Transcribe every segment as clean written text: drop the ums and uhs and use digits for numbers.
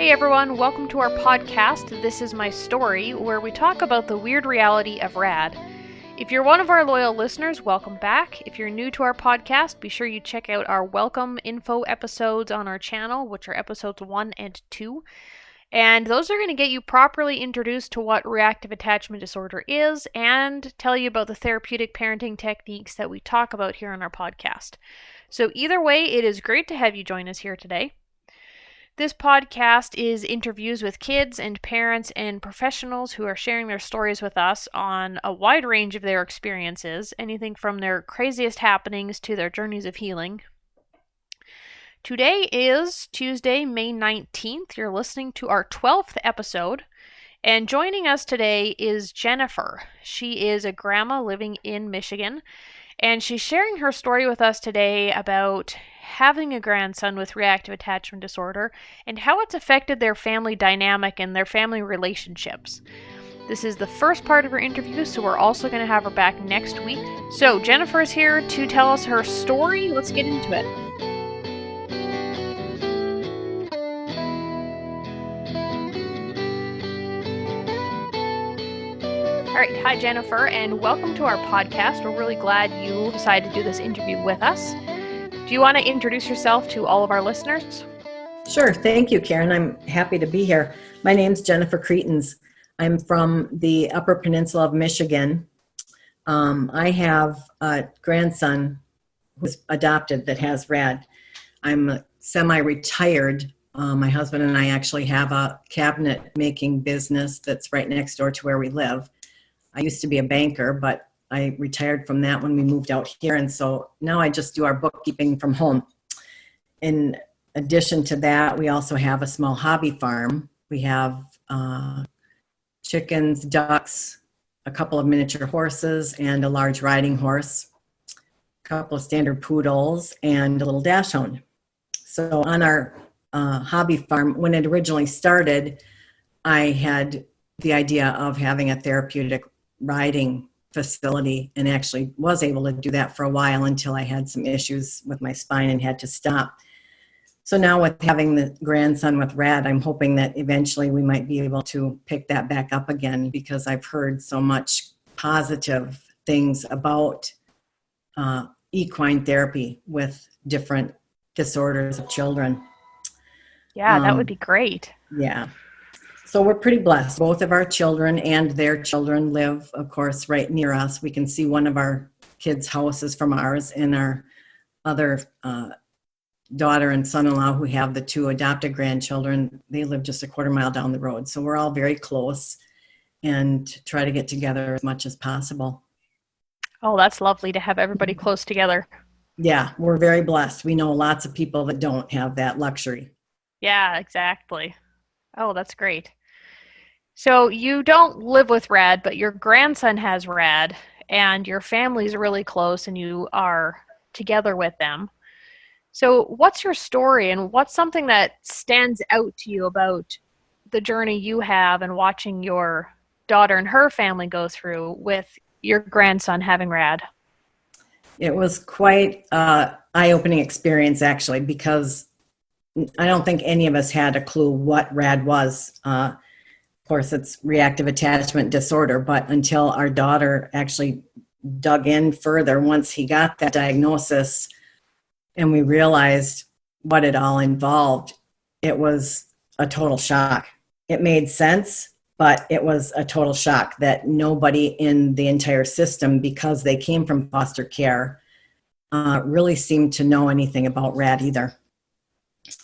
Hey everyone, welcome to our podcast, This Is My Story, where we talk about the weird reality of RAD. If you're one of our loyal listeners, welcome back. If you're new to our podcast, be sure you check out our welcome info episodes on our channel, which are episodes 1 and 2. And those are going to get you properly introduced to what reactive attachment disorder is and tell you about the therapeutic parenting techniques that we talk about here on our podcast. So either way, it is great to have you join us here today. This podcast is interviews with kids and parents and professionals who are sharing their stories with us on a wide range of their experiences, anything from their craziest happenings to their journeys of healing. Today is Tuesday, May 19th. You're listening to our 12th episode, and joining us today is Jennifer. She is a grandma living in Michigan, and she's sharing her story with us today about having a grandson with reactive attachment disorder and how it's affected their family dynamic and their family relationships. This is the first part of her interview, so we're also going to have her back next week. So Jennifer is here to tell us her story. Let's get into it. All right, hi Jennifer, and welcome to our podcast. We're really glad you decided to do this interview with us. Do you want to introduce yourself to all of our listeners? Sure. Thank you, Karen. I'm happy to be here. My name's Jennifer Cretens. I'm from the Upper Peninsula of Michigan. I have a grandson who's adopted that has RAD. I'm semi-retired. My husband and I actually have a cabinet making business that's right next door to where we live. I used to be a banker, but I retired from that when we moved out here. And so now I just do our bookkeeping from home. In addition to that, we also have a small hobby farm. We have chickens, ducks, a couple of miniature horses, and a large riding horse, a couple of standard poodles, and a little dachshund. So on our hobby farm, when it originally started, I had the idea of having a therapeutic riding facility and actually was able to do that for a while until I had some issues with my spine and had to stop. So now with having the grandson with RAD, I'm hoping that eventually we might be able to pick that back up again because I've heard so much positive things about equine therapy with different disorders of children. Yeah, that would be great. Yeah. So we're pretty blessed. Both of our children and their children live, of course, right near us. We can see one of our kids' houses from ours, and our other daughter and son-in-law who have the two adopted grandchildren, they live just a quarter mile down the road. So we're all very close and try to get together as much as possible. Oh, that's lovely to have everybody close together. Yeah, we're very blessed. We know lots of people that don't have that luxury. Yeah, exactly. Oh, that's great. So you don't live with RAD, but your grandson has RAD, and your family's really close, and you are together with them. So what's your story, and what's something that stands out to you about the journey you have and watching your daughter and her family go through with your grandson having RAD? It was quite an eye-opening experience, actually, because I don't think any of us had a clue what RAD was. Of course, it's reactive attachment disorder, but until our daughter actually dug in further, once he got that diagnosis and we realized what it all involved, it was a total shock. It made sense, but it was a total shock that nobody in the entire system, because they came from foster care, really seemed to know anything about RAD either.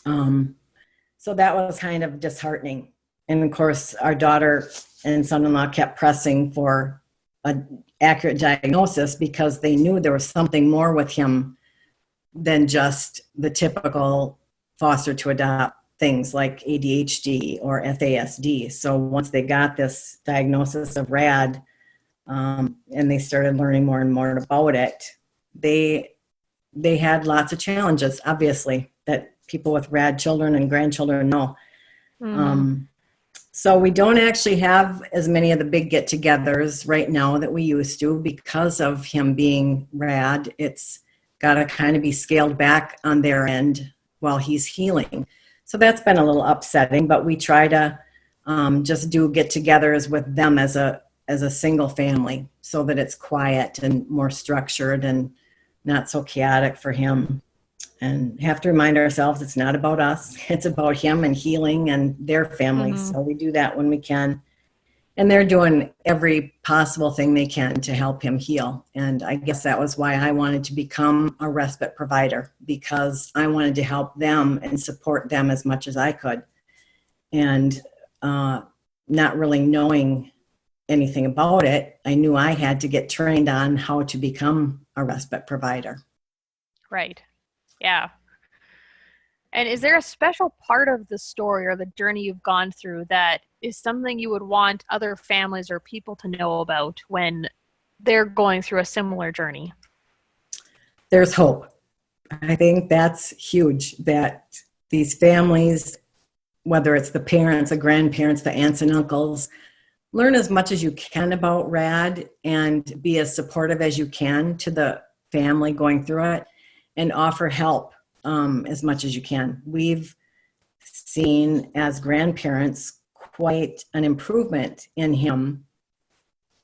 So that was kind of disheartening. And of course, our daughter and son-in-law kept pressing for an accurate diagnosis because they knew there was something more with him than just the typical foster to adopt things like ADHD or FASD. So once they got this diagnosis of RAD, and they started learning more and more about it, they had lots of challenges, obviously, that people with RAD children and grandchildren know. Mm-hmm. So we don't actually have as many of the big get-togethers right now that we used to because of him being RAD. It's got to kind of be scaled back on their end while he's healing. So that's been a little upsetting, but we try to just do get-togethers with them as a single family so that it's quiet and more structured and not so chaotic for him. And have to remind ourselves it's not about us. It's about him and healing and their families. Mm-hmm. So we do that when we can. And they're doing every possible thing they can to help him heal. And I guess that was why I wanted to become a respite provider, because I wanted to help them and support them as much as I could. And not really knowing anything about it, I knew I had to get trained on how to become a respite provider. Right. Yeah. And is there a special part of the story or the journey you've gone through that is something you would want other families or people to know about when they're going through a similar journey? There's hope. I think that's huge, that these families, whether it's the parents, the grandparents, the aunts and uncles, learn as much as you can about RAD and be as supportive as you can to the family going through it, and offer help as much as you can. We've seen as grandparents quite an improvement in him,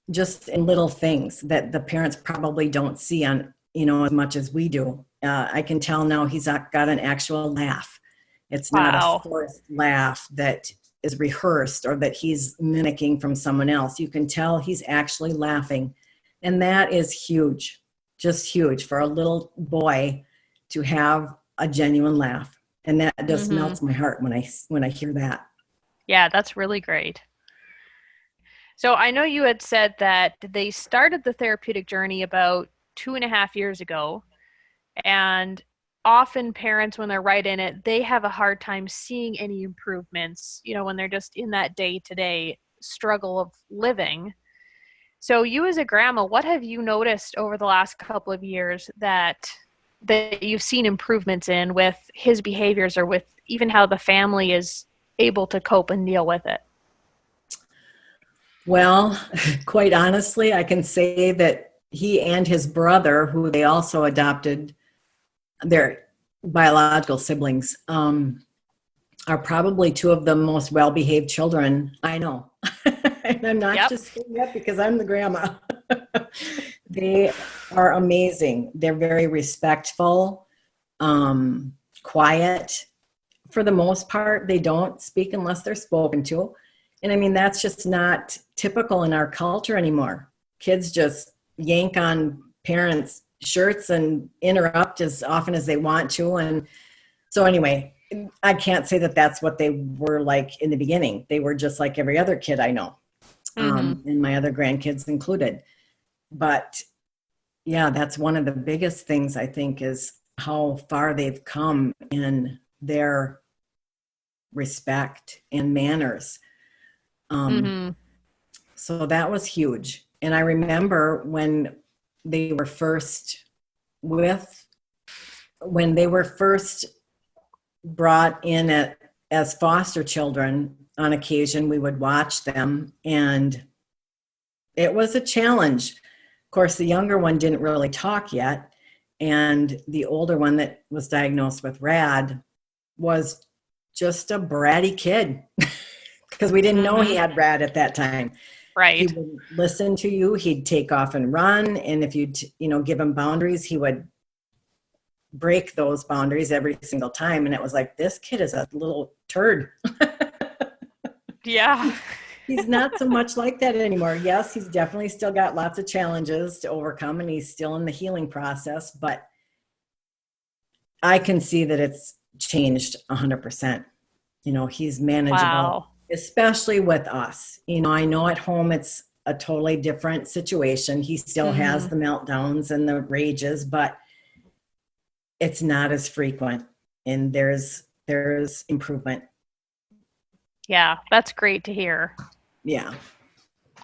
just in little things that the parents probably don't see on, as much as we do. I can tell now he's got an actual laugh. It's not a Wow. forced laugh that is rehearsed or that he's mimicking from someone else. You can tell he's actually laughing. And that is huge, just huge for a little boy to have a genuine laugh. And that just Mm-hmm. melts my heart when I hear that. Yeah, that's really great. So I know you had said that they started the therapeutic journey about 2.5 years ago. And often parents, when they're right in it, they have a hard time seeing any improvements, when they're just in that day-to-day struggle of living. So you as a grandma, what have you noticed over the last couple of years that you've seen improvements in with his behaviors or with even how the family is able to cope and deal with it? Well, quite honestly, I can say that he and his brother, who they also adopted, their biological siblings, are probably two of the most well-behaved children I know. And I'm not Yep. just saying that because I'm the grandma. They are amazing. They're very respectful, quiet. For the most part, they don't speak unless they're spoken to. And I mean, that's just not typical in our culture anymore. Kids just yank on parents' shirts and interrupt as often as they want to. And so anyway, I can't say that that's what they were like in the beginning. They were just like every other kid I know, and my other grandkids included. But yeah, that's one of the biggest things I think is how far they've come in their respect and manners. So that was huge. And I remember when they were first when they were first brought in as foster children, on occasion we would watch them, and it was a challenge. Of course, the younger one didn't really talk yet, and the older one that was diagnosed with RAD was just a bratty kid because we didn't know he had RAD at that time. He Right. would listen to you, he'd take off and run, and if you'd give him boundaries, he would break those boundaries every single time. And it was like, this kid is a little turd. Yeah. He's not so much like that anymore. Yes, he's definitely still got lots of challenges to overcome, and he's still in the healing process, but I can see that it's changed 100%. He's manageable, Wow. especially with us. I know at home it's a totally different situation. He still has the meltdowns and the rages, but it's not as frequent, and there's improvement. Yeah, that's great to hear. Yeah.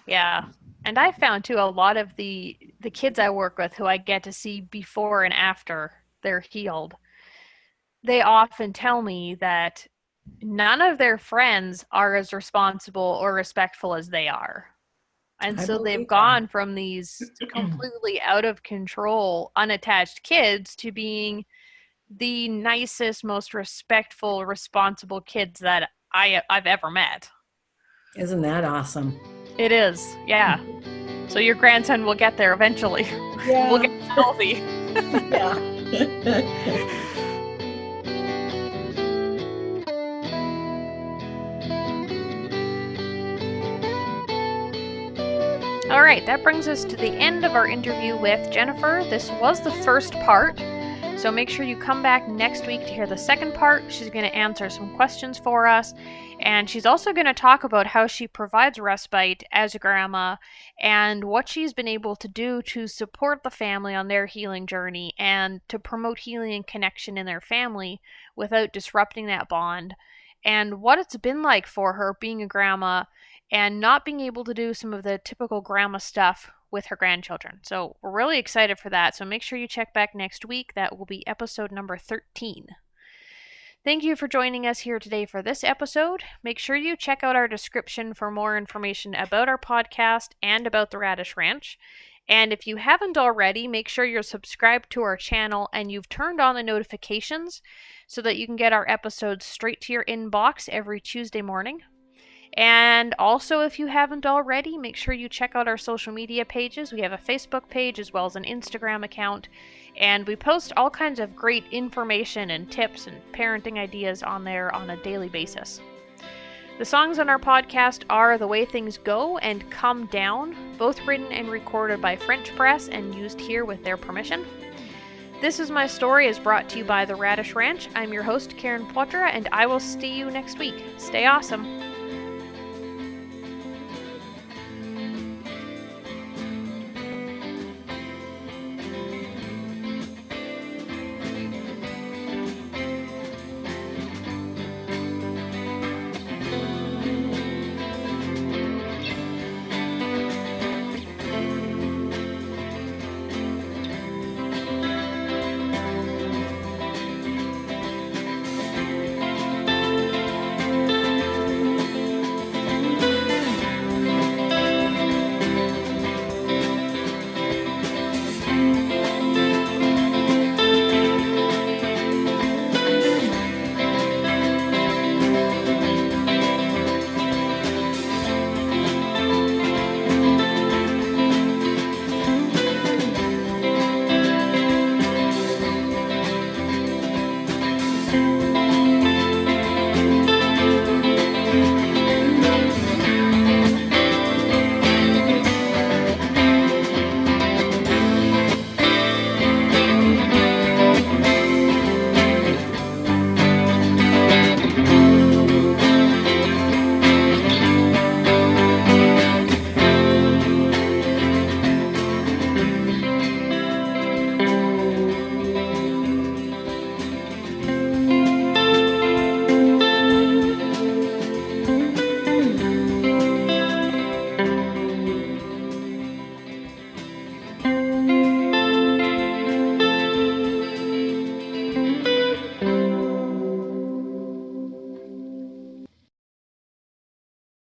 Yeah. And I found too a lot of the kids I work with who I get to see before and after they're healed, they often tell me that none of their friends are as responsible or respectful as they are. And I so they've believe gone from these completely out of control, unattached kids to being the nicest, most respectful, responsible kids that I've ever met. Isn't that awesome? It is, yeah. So your grandson will get there eventually. Yeah. We'll get healthy. Yeah. All right, that brings us to the end of our interview with Jennifer. This was the first part, so make sure you come back next week to hear the second part. She's going to answer some questions for us, and she's also going to talk about how she provides respite as a grandma and what she's been able to do to support the family on their healing journey and to promote healing and connection in their family without disrupting that bond, and what it's been like for her being a grandma and not being able to do some of the typical grandma stuff with her grandchildren. So we're really excited for that. So make sure you check back next week. That will be episode number 13. Thank you for joining us here today for this episode. Make sure you check out our description for more information about our podcast and about the RADish Ranch. And if you haven't already, make sure you're subscribed to our channel and you've turned on the notifications so that you can get our episodes straight to your inbox every Tuesday morning. And also, if you haven't already, make sure you check out our social media pages. We have a Facebook page as well as an Instagram account, and we post all kinds of great information and tips and parenting ideas on there on a daily basis. The songs on our podcast are The Way Things Go and Come Down, both written and recorded by French Press and used here with their permission. This Is My Story is brought to you by the RADish Ranch. I'm your host, Karen Poitras, and I will see you next week. Stay awesome.